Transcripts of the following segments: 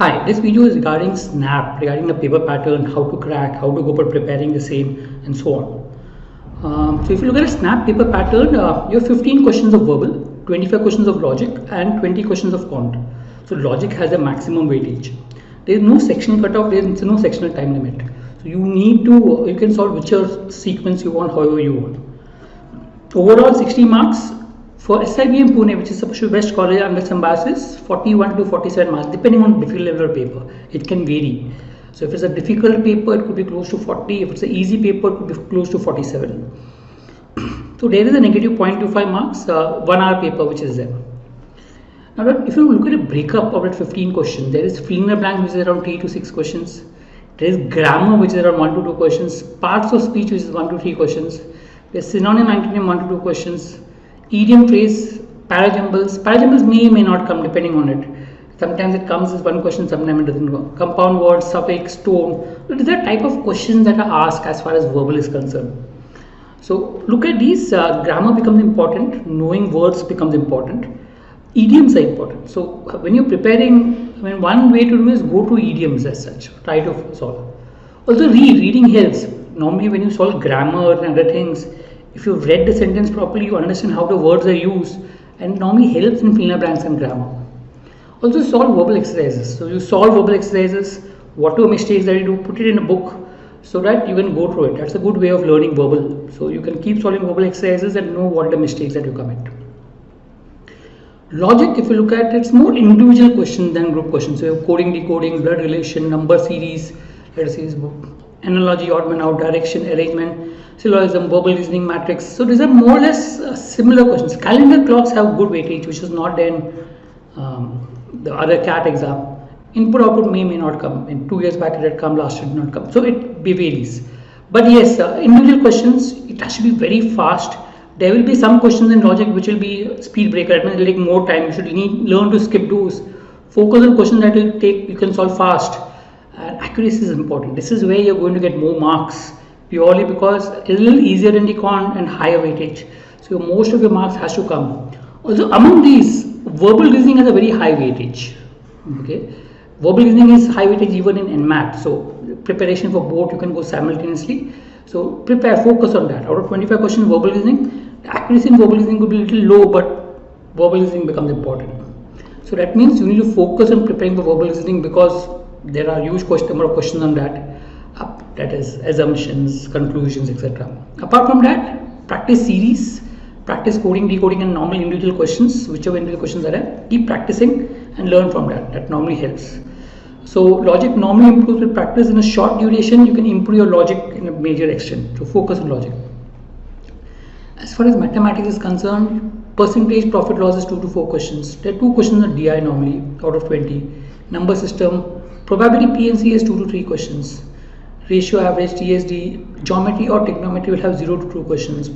Hi, this video is regarding SNAP, regarding the paper pattern, how to crack, how to go for preparing the same, and so on. So if you look at a SNAP paper pattern, you have 15 questions of verbal, 25 questions of logic, and 20 questions of quant. So logic has a maximum weightage. There is no sectional cutoff, there is no sectional time limit. So you can solve whichever sequence you want, however you want. Overall 60 marks. For SIBM Pune, which is supposed to be best college under some biases, 41 to 47 marks, depending on difficult level of paper. It can vary. So if it's a difficult paper, it could be close to 40. If it's an easy paper, it could be close to 47. So there is a negative 0.25 marks, 1 hour paper, which is there. Now, if you look at a breakup of that 15 questions, there is fill in the blanks, which is around 3 to 6 questions. There is grammar, which is around 1 to 2 questions. Parts of speech, which is 1 to 3 questions. There is synonym, antonym, 1 to 2 questions. Idiom, phrase, parajumbles. Parajumbles may or may not come depending on it. Sometimes it comes as one question, sometimes it doesn't go. Compound words, suffix, tone. So these are type of questions that are asked as far as verbal is concerned. So look at these. Grammar becomes important. Knowing words becomes important. Idioms are important. So when you're preparing, one way to do is go to idioms as such. Try to solve. Also reading helps. Normally when you solve grammar and other things, if you've read the sentence properly, you understand how the words are used, and normally helps in fill in the blanks and grammar. Also solve verbal exercises. So you solve verbal exercises, whatever mistakes that you do, put it in a book so that you can go through it. That's a good way of learning verbal. So you can keep solving verbal exercises and know what the mistakes that you commit. Logic, if you look at it, it's more individual questions than group questions. So you have coding, decoding, blood relation, number series, letter series, analogy, odd man out, direction, arrangement, syllogism, verbal reasoning, matrix. So these are more or less similar questions. Calendar clocks have good weightage, which is not there in the other CAT exam. Input output may not come. In 2 years back it had come, last year did not come. So it varies. But yes, individual questions, it has to be very fast. There will be some questions in logic which will be speed breaker. It will take more time. You should learn to skip those. Focus on questions that will take, you can solve fast. And accuracy is important. This is where you're going to get more marks, purely because it's a little easier in the quant and higher weightage. So most of your marks has to come. Also among these, verbal reasoning has a very high weightage. Okay, verbal reasoning is high weightage even in NMAT. So preparation for both, you can go simultaneously. So focus on that. Out of 25 questions, verbal reasoning, the accuracy in verbal reasoning could be a little low, but verbal reasoning becomes important. So that means you need to focus on preparing for verbal reasoning, because there are huge number of questions on that. That is assumptions, conclusions, etc. Apart from that, practice series, practice coding, decoding, and normal individual questions, whichever individual questions are there. Keep practicing and learn from that. That normally helps. So logic normally improves with practice. In a short duration, you can improve your logic in a major extent. So focus on logic. As far as mathematics is concerned, percentage profit loss is 2 to 4 questions. There are 2 questions on DI normally out of 20. Number system, probability PNC is 2 to 3 questions. Ratio, average, TSD, geometry or trigonometry will have 0 to 2 questions.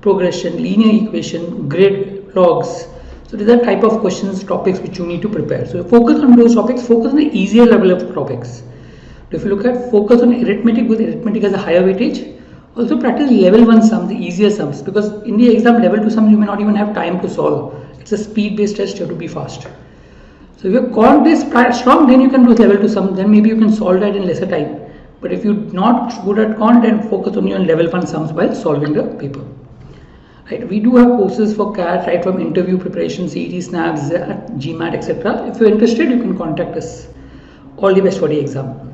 Progression, linear equation, grid, logs. So these are type of questions, topics which you need to prepare. So focus on those topics, focus on the easier level of topics. If you look at focus on arithmetic, because arithmetic has a higher weightage. Also practice level 1 sums, the easier sums, because in the exam level 2 sums you may not even have time to solve. It's a speed based test, you have to be fast. So if your quant is strong, then you can do level 2 sums, then maybe you can solve that in lesser time. But if you're not good at quant, then focus only on level 1 sums while solving the paper. Right? We do have courses for CAT, right from interview preparation, CET, SNAP, GMAT, etc. If you're interested, you can contact us. All the best for the exam.